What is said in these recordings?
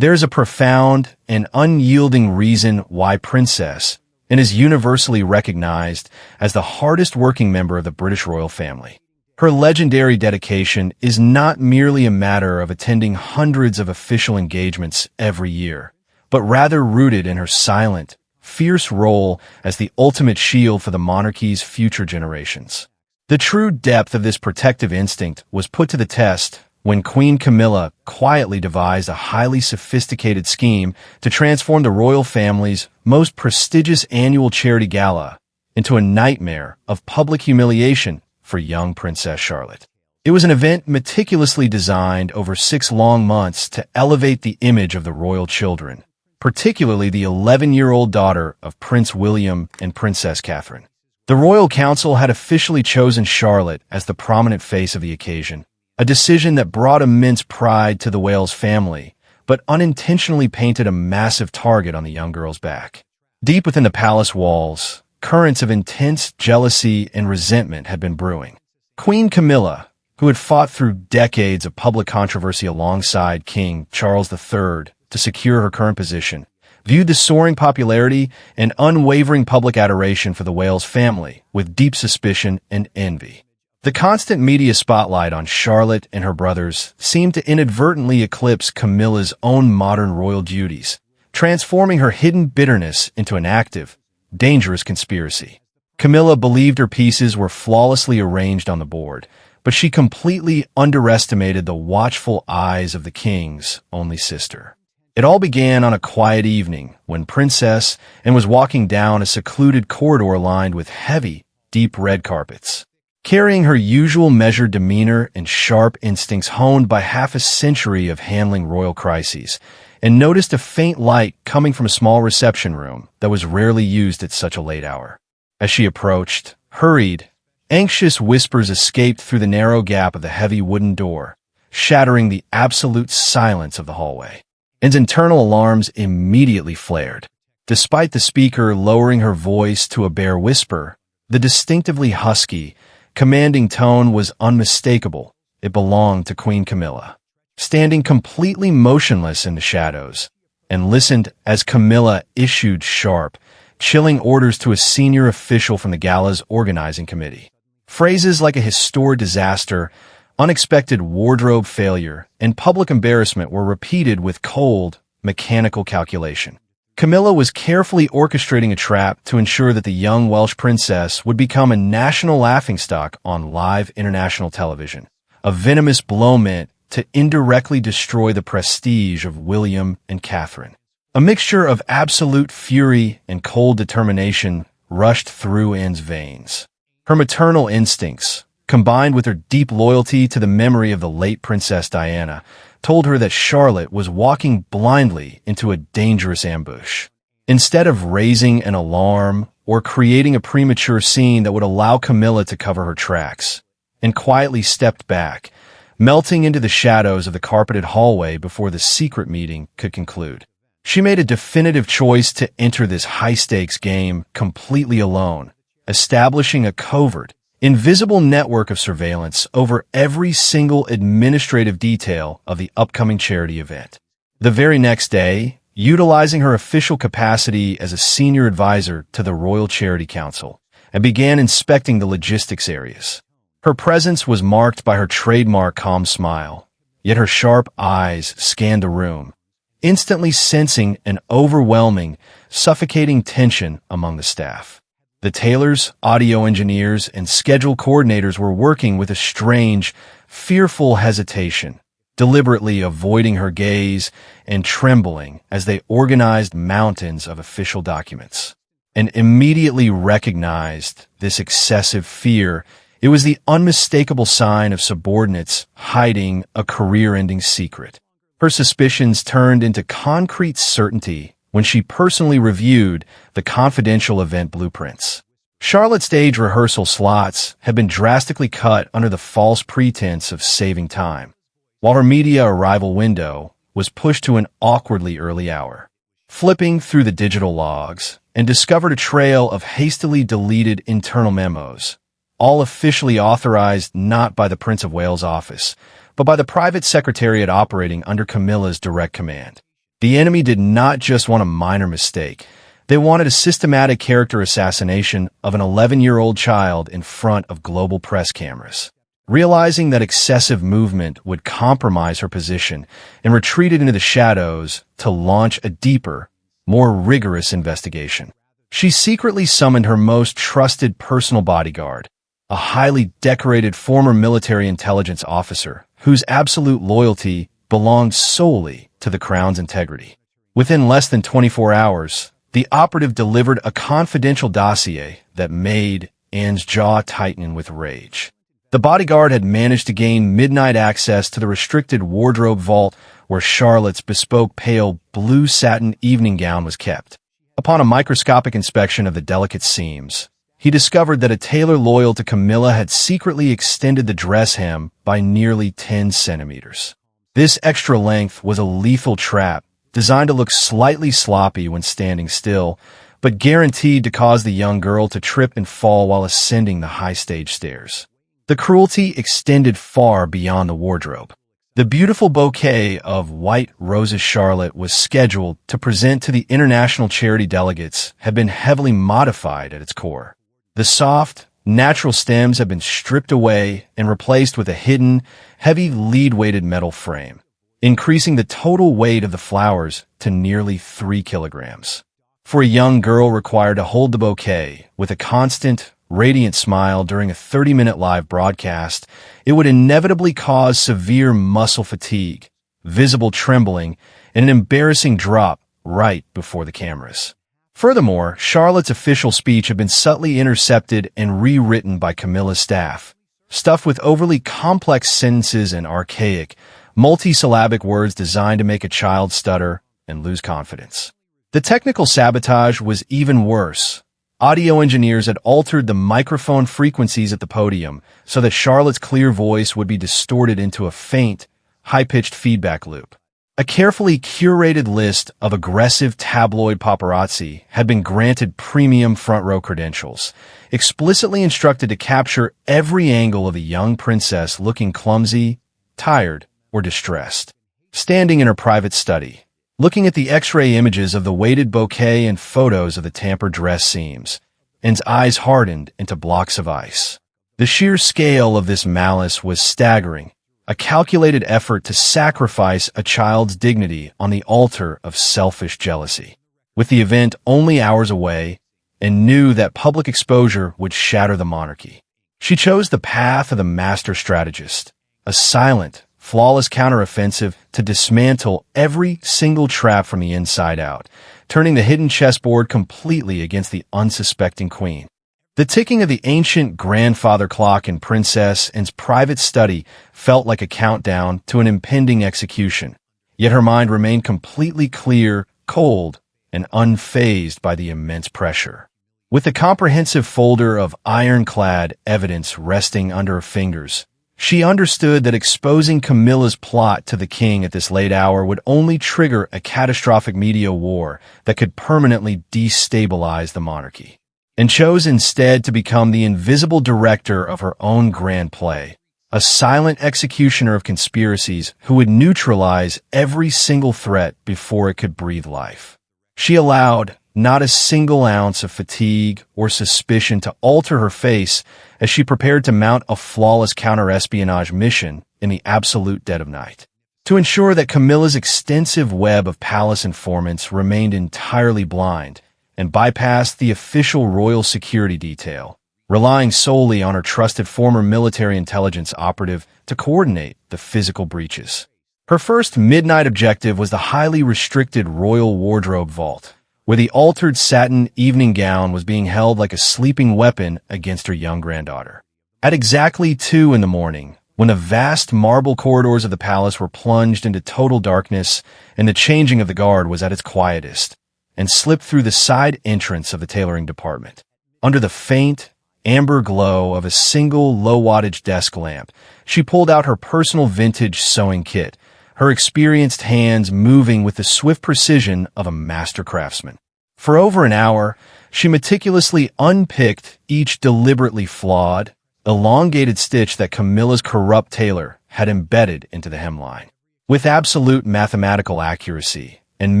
There is a profound and unyielding reason why Princess and is universally recognized as the hardest-working member of the British royal family. Her legendary dedication is not merely a matter of attending hundreds of official engagements every year, but rather rooted in her silent, fierce role as the ultimate shield for the monarchy's future generations. The true depth of this protective instinct was put to the test when Queen Camilla quietly devised a highly sophisticated scheme to transform the royal family's most prestigious annual charity gala into a nightmare of public humiliation for young Princess Charlotte. It was an event meticulously designed over 6 long months to elevate the image of the royal children, particularly the 11-year-old daughter of Prince William and Princess Catherine. The Royal Council had officially chosen Charlotte as the prominent face of the occasion, a decision that brought immense pride to the Wales family, but unintentionally painted a massive target on the young girl's back. Deep within the palace walls, currents of intense jealousy and resentment had been brewing. Queen Camilla, who had fought through decades of public controversy alongside King Charles III to secure her current position, viewed the soaring popularity and unwavering public adoration for the Wales family with deep suspicion and envy. The constant media spotlight on Charlotte and her brothers seemed to inadvertently eclipse Camilla's own modern royal duties, transforming her hidden bitterness into an active, dangerous conspiracy. Camilla believed her pieces were flawlessly arranged on the board, but she completely underestimated the watchful eyes of the king's only sister. It all began on a quiet evening when Princess Anne was walking down a secluded corridor lined with heavy, deep red carpets. Carrying her usual measured demeanor and sharp instincts honed by half a century of handling royal crises, and noticed a faint light coming from a small reception room that was rarely used at such a late hour. As she approached, hurried, anxious whispers escaped through the narrow gap of the heavy wooden door, shattering the absolute silence of the hallway. Anne's internal alarms immediately flared. Despite the speaker lowering her voice to a bare whisper, the distinctively husky, commanding tone was unmistakable. It belonged to Queen Camilla. Standing completely motionless in the shadows, and listened as Camilla issued sharp, chilling orders to a senior official from the gala's organizing committee. Phrases like a historic disaster, unexpected wardrobe failure, and public embarrassment were repeated with cold, mechanical calculation. Camilla was carefully orchestrating a trap to ensure that the young Welsh princess would become a national laughingstock on live international television, a venomous blow meant to indirectly destroy the prestige of William and Catherine. A mixture of absolute fury and cold determination rushed through Anne's veins. Her maternal instincts, combined with her deep loyalty to the memory of the late Princess Diana, told her that Charlotte was walking blindly into a dangerous ambush. Instead of raising an alarm or creating a premature scene that would allow Camilla to cover her tracks, Anne quietly stepped back, melting into the shadows of the carpeted hallway before the secret meeting could conclude. She made a definitive choice to enter this high-stakes game completely alone, establishing a covert, invisible network of surveillance over every single administrative detail of the upcoming charity event. The very next day, utilizing her official capacity as a senior advisor to the Royal Charity Council, and began inspecting the logistics areas. Her presence was marked by her trademark calm smile, yet her sharp eyes scanned the room, instantly sensing an overwhelming, suffocating tension among the staff. The tailors, audio engineers, and schedule coordinators were working with a strange, fearful hesitation, deliberately avoiding her gaze and trembling as they organized mountains of official documents. And immediately recognized this excessive fear. It was the unmistakable sign of subordinates hiding a career-ending secret. Her suspicions turned into concrete certainty when she personally reviewed the confidential event blueprints. Charlotte's stage rehearsal slots had been drastically cut under the false pretense of saving time, while her media arrival window was pushed to an awkwardly early hour. Flipping through the digital logs, and discovered a trail of hastily deleted internal memos, all officially authorized not by the Prince of Wales' office, but by the private secretariat operating under Camilla's direct command. The enemy did not just want a minor mistake. They wanted a systematic character assassination of an 11-year-old child in front of global press cameras. Realizing that excessive movement would compromise her position and retreated into the shadows to launch a deeper, more rigorous investigation. She secretly summoned her most trusted personal bodyguard, a highly decorated former military intelligence officer whose absolute loyalty belonged solely to the Crown's integrity. Within less than 24 hours, the operative delivered a confidential dossier that made Anne's jaw tighten with rage. The bodyguard had managed to gain midnight access to the restricted wardrobe vault where Charlotte's bespoke pale blue satin evening gown was kept. Upon a microscopic inspection of the delicate seams, he discovered that a tailor loyal to Camilla had secretly extended the dress hem by nearly 10 centimeters. This extra length was a lethal trap, designed to look slightly sloppy when standing still, but guaranteed to cause the young girl to trip and fall while ascending the high stage stairs. The cruelty extended far beyond the wardrobe. The beautiful bouquet of white roses Charlotte was scheduled to present to the international charity delegates had been heavily modified at its core. The soft, natural stems had been stripped away and replaced with a hidden, heavy lead-weighted metal frame, increasing the total weight of the flowers to nearly 3 kilograms. For a young girl required to hold the bouquet with a constant, radiant smile during a 30-minute live broadcast, it would inevitably cause severe muscle fatigue, visible trembling, and an embarrassing drop right before the cameras. Furthermore, Charlotte's official speech had been subtly intercepted and rewritten by Camilla's staff, stuffed with overly complex sentences and archaic, multisyllabic words designed to make a child stutter and lose confidence. The technical sabotage was even worse. Audio engineers had altered the microphone frequencies at the podium so that Charlotte's clear voice would be distorted into a faint, high-pitched feedback loop. A carefully curated list of aggressive tabloid paparazzi had been granted premium front-row credentials, explicitly instructed to capture every angle of a young princess looking clumsy, tired, or distressed. Standing in her private study, looking at the X-ray images of the weighted bouquet and photos of the tampered dress seams, Anne's eyes hardened into blocks of ice. The sheer scale of this malice was staggering, a calculated effort to sacrifice a child's dignity on the altar of selfish jealousy. With the event only hours away, Anne knew that public exposure would shatter the monarchy. She chose the path of the master strategist, a silent, flawless counteroffensive to dismantle every single trap from the inside out, turning the hidden chessboard completely against the unsuspecting queen. The ticking of the ancient grandfather clock in Princess Anne's private study felt like a countdown to an impending execution, yet her mind remained completely clear, cold, and unfazed by the immense pressure. With the comprehensive folder of ironclad evidence resting under her fingers, she understood that exposing Camilla's plot to the king at this late hour would only trigger a catastrophic media war that could permanently destabilize the monarchy, and chose instead to become the invisible director of her own grand play, a silent executioner of conspiracies who would neutralize every single threat before it could breathe life. She allowed not a single ounce of fatigue or suspicion to alter her face as she prepared to mount a flawless counter-espionage mission in the absolute dead of night. To ensure that Camilla's extensive web of palace informants remained entirely blind and bypassed the official royal security detail, relying solely on her trusted former military intelligence operative to coordinate the physical breaches. Her first midnight objective was the highly restricted royal wardrobe vault, where the altered satin evening gown was being held like a sleeping weapon against her young granddaughter. At exactly 2 a.m, when the vast marble corridors of the palace were plunged into total darkness and the changing of the guard was at its quietest, and slipped through the side entrance of the tailoring department, under the faint, amber glow of a single low-wattage desk lamp, she pulled out her personal vintage sewing kit, her experienced hands moving with the swift precision of a master craftsman. For over an hour, she meticulously unpicked each deliberately flawed, elongated stitch that Camilla's corrupt tailor had embedded into the hemline. With absolute mathematical accuracy, and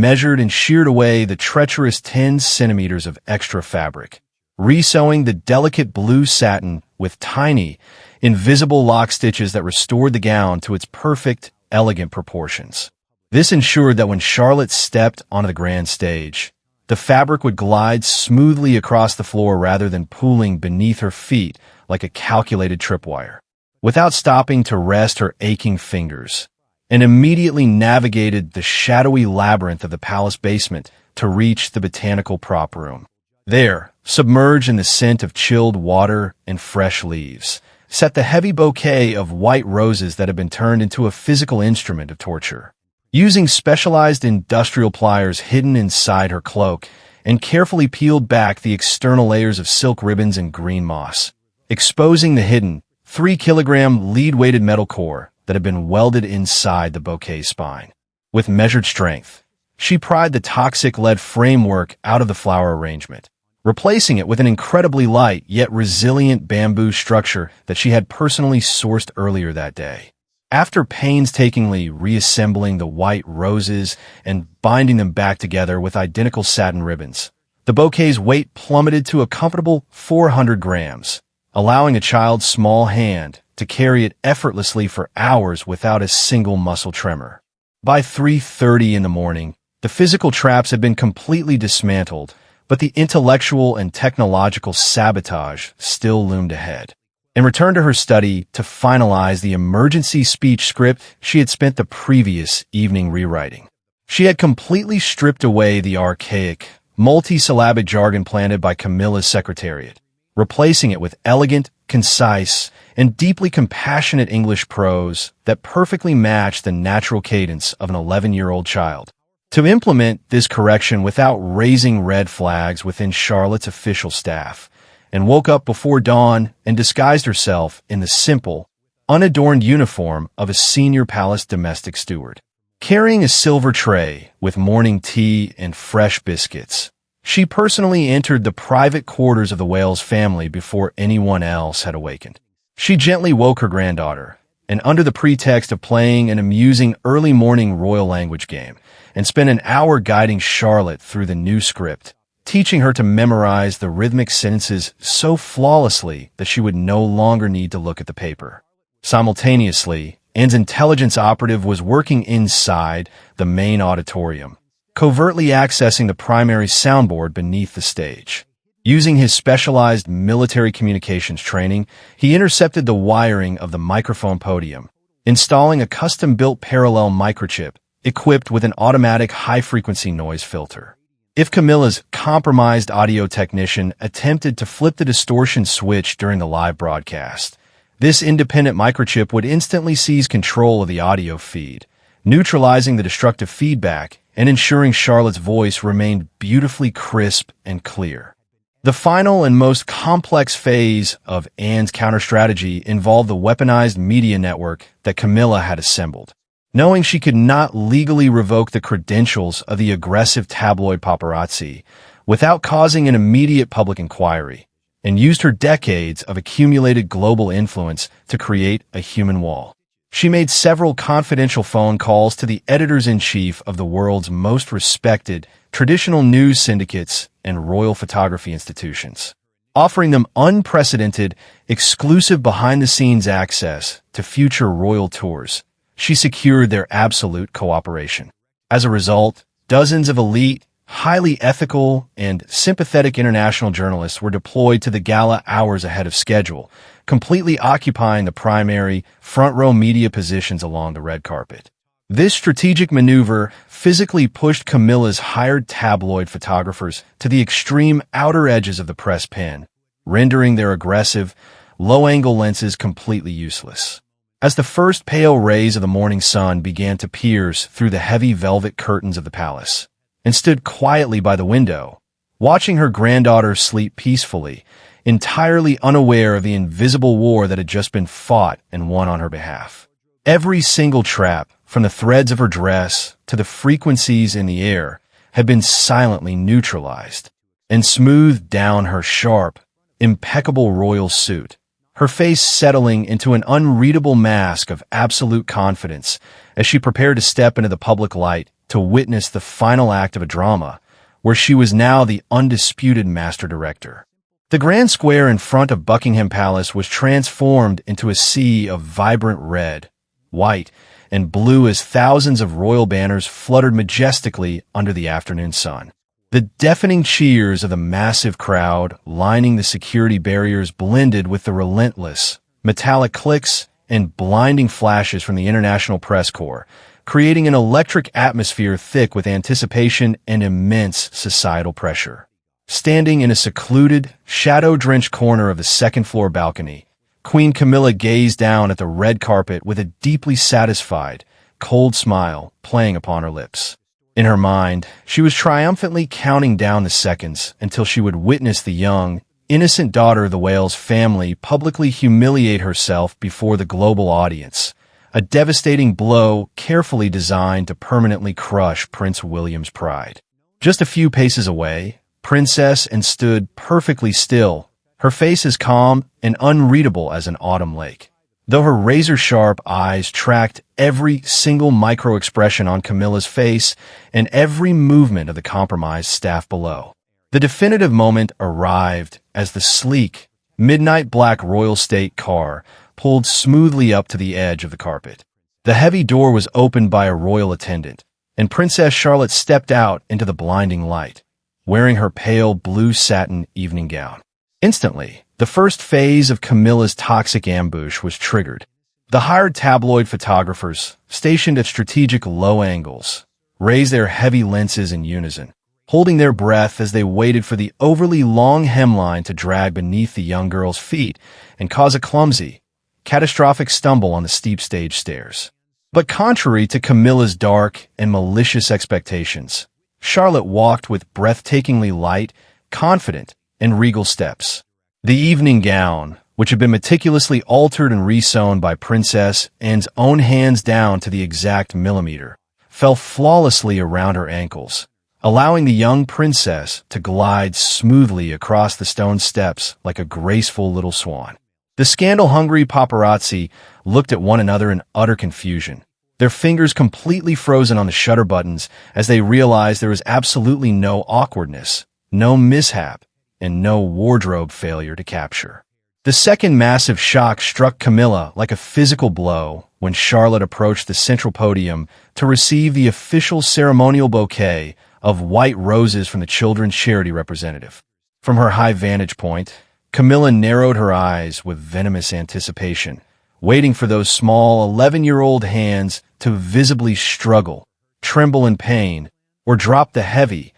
measured and sheared away the treacherous 10 centimeters of extra fabric, resewing the delicate blue satin with tiny, invisible lock stitches that restored the gown to its perfect, elegant proportions. This ensured that when Charlotte stepped onto the grand stage, the fabric would glide smoothly across the floor rather than pooling beneath her feet like a calculated tripwire. Without stopping to rest her aching fingers, and immediately navigated the shadowy labyrinth of the palace basement to reach the botanical prop room. There, submerged in the scent of chilled water and fresh leaves, sat the heavy bouquet of white roses that had been turned into a physical instrument of torture. Using specialized industrial pliers hidden inside her cloak, and carefully peeled back the external layers of silk ribbons and green moss, exposing the hidden 3-kilogram lead-weighted metal core that had been welded inside the bouquet's spine. With measured strength, she pried the toxic lead framework out of the flower arrangement, replacing it with an incredibly light yet resilient bamboo structure that she had personally sourced earlier that day. After painstakingly reassembling the white roses and binding them back together with identical satin ribbons, the bouquet's weight plummeted to a comfortable 400 grams, allowing a child's small hand to carry it effortlessly for hours without a single muscle tremor. By 3:30 in the morning, the physical traps had been completely dismantled, but the intellectual and technological sabotage still loomed ahead. And returned to her study to finalize the emergency speech script she had spent the previous evening rewriting. She had completely stripped away the archaic, multi-syllabic jargon planted by Camilla's secretariat, replacing it with elegant, concise, and deeply compassionate English prose that perfectly matched the natural cadence of an 11-year-old child. To implement this correction without raising red flags within Charlotte's official staff, and woke up before dawn and disguised herself in the simple, unadorned uniform of a senior palace domestic steward. Carrying a silver tray with morning tea and fresh biscuits, she personally entered the private quarters of the Wales family before anyone else had awakened. She gently woke her granddaughter, and under the pretext of playing an amusing early morning royal language game, and spent an hour guiding Charlotte through the new script, teaching her to memorize the rhythmic sentences so flawlessly that she would no longer need to look at the paper. Simultaneously, Anne's intelligence operative was working inside the main auditorium, covertly accessing the primary soundboard beneath the stage. Using his specialized military communications training, he intercepted the wiring of the microphone podium, installing a custom-built parallel microchip equipped with an automatic high-frequency noise filter. If Camilla's compromised audio technician attempted to flip the distortion switch during the live broadcast, this independent microchip would instantly seize control of the audio feed, neutralizing the destructive feedback and ensuring Charlotte's voice remained beautifully crisp and clear. The final and most complex phase of Anne's counter-strategy involved the weaponized media network that Camilla had assembled. Knowing she could not legally revoke the credentials of the aggressive tabloid paparazzi without causing an immediate public inquiry, and used her decades of accumulated global influence to create a human wall. She made several confidential phone calls to the editors-in-chief of the world's most respected traditional news syndicates and royal photography institutions, offering them unprecedented, exclusive behind-the-scenes access to future royal tours. She secured their absolute cooperation. As a result, dozens of elite, highly ethical, and sympathetic international journalists were deployed to the gala hours ahead of schedule, completely occupying the primary, front-row media positions along the red carpet. This strategic maneuver physically pushed Camilla's hired tabloid photographers to the extreme outer edges of the press pen, rendering their aggressive, low-angle lenses completely useless. As the first pale rays of the morning sun began to pierce through the heavy velvet curtains of the palace, and stood quietly by the window, watching her granddaughter sleep peacefully, entirely unaware of the invisible war that had just been fought and won on her behalf. Every single trap, from the threads of her dress to the frequencies in the air, had been silently neutralized, and smoothed down her sharp, impeccable royal suit, her face settling into an unreadable mask of absolute confidence as she prepared to step into the public light to witness the final act of a drama, where she was now the undisputed master director. The grand square in front of Buckingham Palace was transformed into a sea of vibrant red, white, and blue as thousands of royal banners fluttered majestically under the afternoon sun. The deafening cheers of the massive crowd lining the security barriers blended with the relentless, metallic clicks and blinding flashes from the International Press Corps, creating an electric atmosphere thick with anticipation and immense societal pressure. Standing in a secluded, shadow-drenched corner of the second-floor balcony, Queen Camilla gazed down at the red carpet with a deeply satisfied, cold smile playing upon her lips. In her mind, she was triumphantly counting down the seconds until she would witness the young, innocent daughter of the Wales family publicly humiliate herself before the global audience, a devastating blow carefully designed to permanently crush Prince William's pride. Just a few paces away, Princess and stood perfectly still, her face as calm and unreadable as an autumn lake. Though her razor-sharp eyes tracked every single micro-expression on Camilla's face and every movement of the compromised staff below. The definitive moment arrived as the sleek, midnight black royal state car pulled smoothly up to the edge of the carpet. The heavy door was opened by a royal attendant, and Princess Charlotte stepped out into the blinding light, wearing her pale blue satin evening gown. Instantly, the first phase of Camilla's toxic ambush was triggered. The hired tabloid photographers, stationed at strategic low angles, raised their heavy lenses in unison, holding their breath as they waited for the overly long hemline to drag beneath the young girl's feet and cause a clumsy, catastrophic stumble on the steep stage stairs. But contrary to Camilla's dark and malicious expectations, Charlotte walked with breathtakingly light, confident, and regal steps. The evening gown, which had been meticulously altered and resewn by Princess Anne's own hands down to the exact millimeter, fell flawlessly around her ankles, allowing the young princess to glide smoothly across the stone steps like a graceful little swan. The scandal-hungry paparazzi looked at one another in utter confusion, their fingers completely frozen on the shutter buttons as they realized there was absolutely no awkwardness, no mishap, and no wardrobe failure to capture. The second massive shock struck Camilla like a physical blow when Charlotte approached the central podium to receive the official ceremonial bouquet of white roses from the children's charity representative. From her high vantage point, Camilla narrowed her eyes with venomous anticipation, waiting for those small 11-year-old hands to visibly struggle, tremble in pain, or drop the heavy,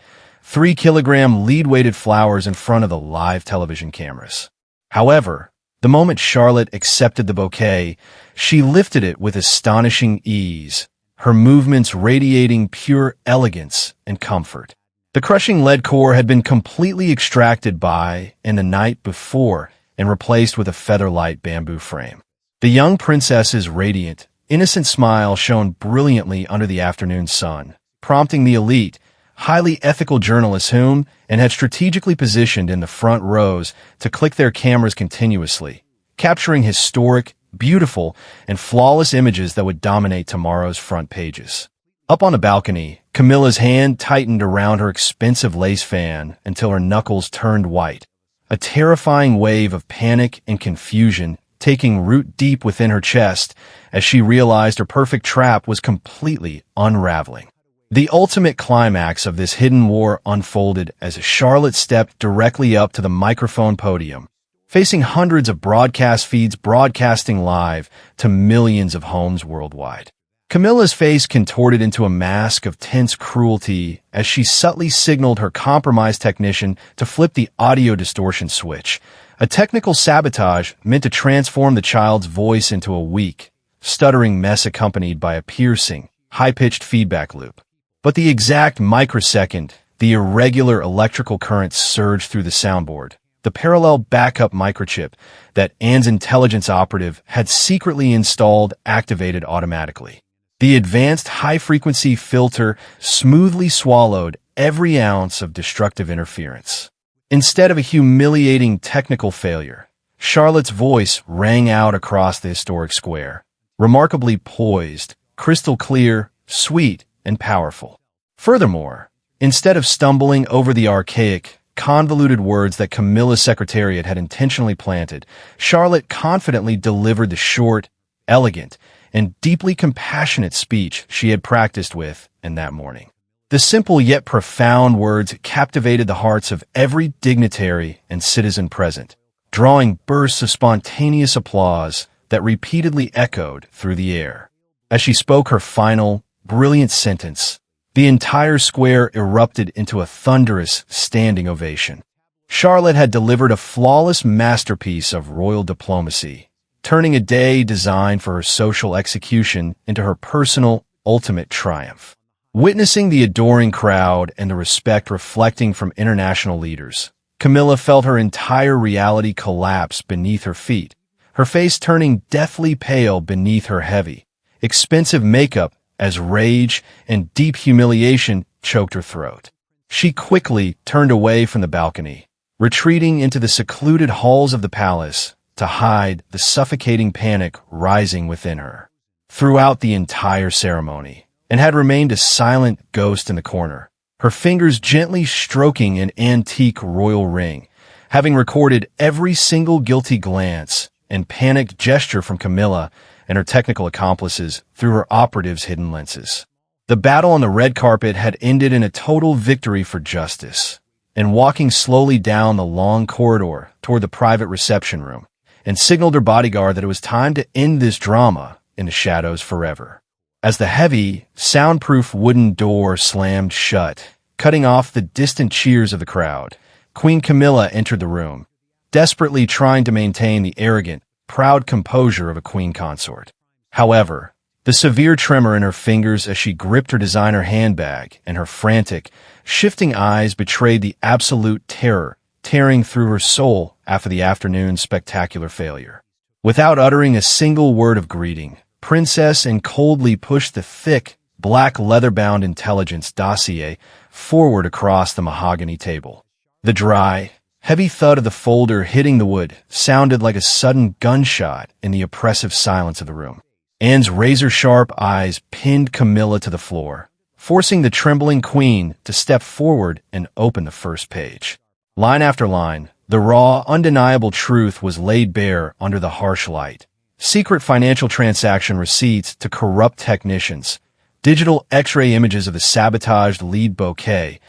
3-kilogram lead-weighted flowers in front of the live television cameras. However, the moment Charlotte accepted the bouquet, she lifted it with astonishing ease, her movements radiating pure elegance and comfort. The crushing lead core had been completely extracted by, and the night before, and replaced with a feather-light bamboo frame. The young princess's radiant, innocent smile shone brilliantly under the afternoon sun, prompting the elite, highly ethical journalists whom and had strategically positioned in the front rows to click their cameras continuously, capturing historic, beautiful, and flawless images that would dominate tomorrow's front pages. Up on the balcony, Camilla's hand tightened around her expensive lace fan until her knuckles turned white, a terrifying wave of panic and confusion taking root deep within her chest as she realized her perfect trap was completely unraveling. The ultimate climax of this hidden war unfolded as Charlotte stepped directly up to the microphone podium, facing hundreds of broadcast feeds broadcasting live to millions of homes worldwide. Camilla's face contorted into a mask of tense cruelty as she subtly signaled her compromised technician to flip the audio distortion switch, a technical sabotage meant to transform the child's voice into a weak, stuttering mess accompanied by a piercing, high-pitched feedback loop. But the exact microsecond the irregular electrical currents surged through the soundboard, the parallel backup microchip that Anne's intelligence operative had secretly installed activated automatically. The advanced high-frequency filter smoothly swallowed every ounce of destructive interference. Instead of a humiliating technical failure, Charlotte's voice rang out across the historic square, remarkably poised, crystal clear, sweet, and powerful. Furthermore, instead of stumbling over the archaic, convoluted words that Camilla's secretariat had intentionally planted, Charlotte confidently delivered the short, elegant, and deeply compassionate speech she had practiced with in that morning. The simple yet profound words captivated the hearts of every dignitary and citizen present, drawing bursts of spontaneous applause that repeatedly echoed through the air. As she spoke her final, brilliant sentence, the entire square erupted into a thunderous standing ovation. Charlotte had delivered a flawless masterpiece of royal diplomacy, turning a day designed for her social execution into her personal, ultimate triumph. Witnessing the adoring crowd and the respect reflecting from international leaders, Camilla felt her entire reality collapse beneath her feet, her face turning deathly pale beneath her heavy, expensive makeup as rage and deep humiliation choked her throat. She quickly turned away from the balcony, retreating into the secluded halls of the palace to hide the suffocating panic rising within her. Throughout the entire ceremony, and had remained a silent ghost in the corner, her fingers gently stroking an antique royal ring, having recorded every single guilty glance and panicked gesture from Camilla and her technical accomplices through her operatives' hidden lenses. The battle on the red carpet had ended in a total victory for justice, and walking slowly down the long corridor toward the private reception room, and signaled her bodyguard that it was time to end this drama in the shadows forever. As the heavy, soundproof wooden door slammed shut, cutting off the distant cheers of the crowd, Queen Camilla entered the room, desperately trying to maintain the arrogant, proud composure of a queen consort. However, the severe tremor in her fingers as she gripped her designer handbag and her frantic, shifting eyes betrayed the absolute terror tearing through her soul after the afternoon's spectacular failure. Without uttering a single word of greeting, Princess and coldly pushed the thick, black leather-bound intelligence dossier forward across the mahogany table. The dry, heavy thud of the folder hitting the wood sounded like a sudden gunshot in the oppressive silence of the room. Anne's razor-sharp eyes pinned Camilla to the floor, forcing the trembling queen to step forward and open the first page. Line after line, the raw, undeniable truth was laid bare under the harsh light. Secret financial transaction receipts to corrupt technicians, digital X-ray images of the sabotaged lead bouquet,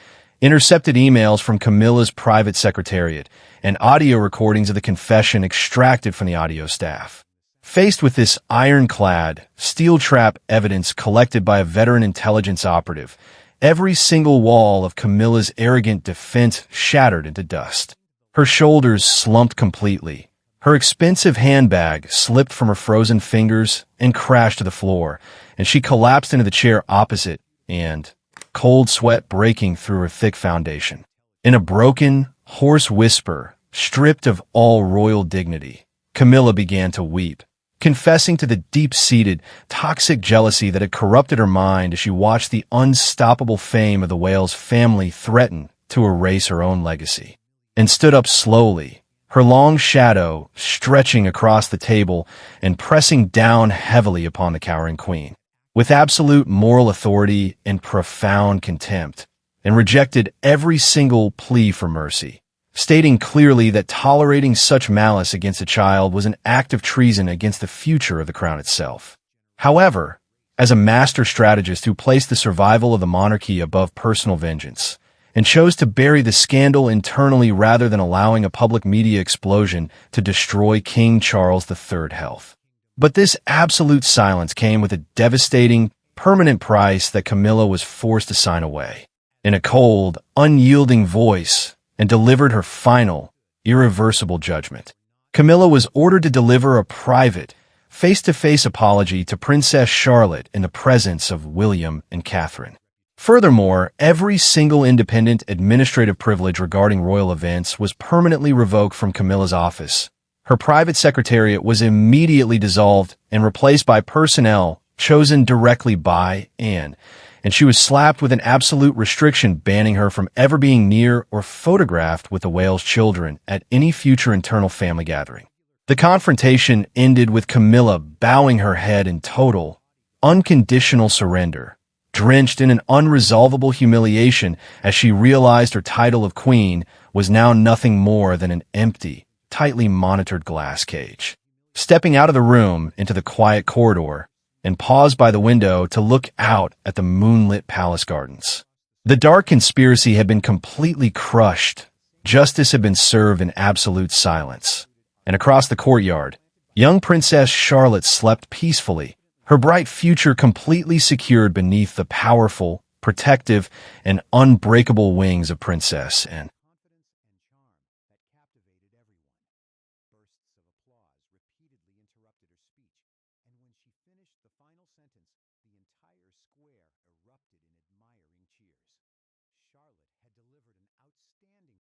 intercepted emails from Camilla's private secretariat, and audio recordings of the confession extracted from the audio staff. Faced with this ironclad, steel-trap evidence collected by a veteran intelligence operative, every single wall of Camilla's arrogant defense shattered into dust. Her shoulders slumped completely. Her expensive handbag slipped from her frozen fingers and crashed to the floor, and she collapsed into the chair opposite and, cold sweat breaking through her thick foundation. In a broken, hoarse whisper, stripped of all royal dignity, Camilla began to weep, confessing to the deep-seated, toxic jealousy that had corrupted her mind as she watched the unstoppable fame of the Wales family threaten to erase her own legacy, and stood up slowly, her long shadow stretching across the table and pressing down heavily upon the cowering queen. With absolute moral authority and profound contempt, and rejected every single plea for mercy, stating clearly that tolerating such malice against a child was an act of treason against the future of the crown itself. However, as a master strategist who placed the survival of the monarchy above personal vengeance, and chose to bury the scandal internally rather than allowing a public media explosion to destroy King Charles III's health. But this absolute silence came with a devastating, permanent price that Camilla was forced to sign away. In a cold, unyielding voice, and delivered her final, irreversible judgment. Camilla was ordered to deliver a private, face-to-face apology to Princess Charlotte in the presence of William and Catherine. Furthermore, every single independent administrative privilege regarding royal events was permanently revoked from Camilla's office. Her private secretariat was immediately dissolved and replaced by personnel chosen directly by Anne, and she was slapped with an absolute restriction banning her from ever being near or photographed with the Wales children at any future internal family gathering. The confrontation ended with Camilla bowing her head in total, unconditional surrender, drenched in an unresolvable humiliation as she realized her title of queen was now nothing more than an empty, tightly monitored glass cage. Stepping out of the room into the quiet corridor, and paused by the window to look out at the moonlit palace gardens. The dark conspiracy had been completely crushed. Justice had been served in absolute silence. And across the courtyard, young Princess Charlotte slept peacefully, her bright future completely secured beneath the powerful, protective, and unbreakable wings of Princess Anne.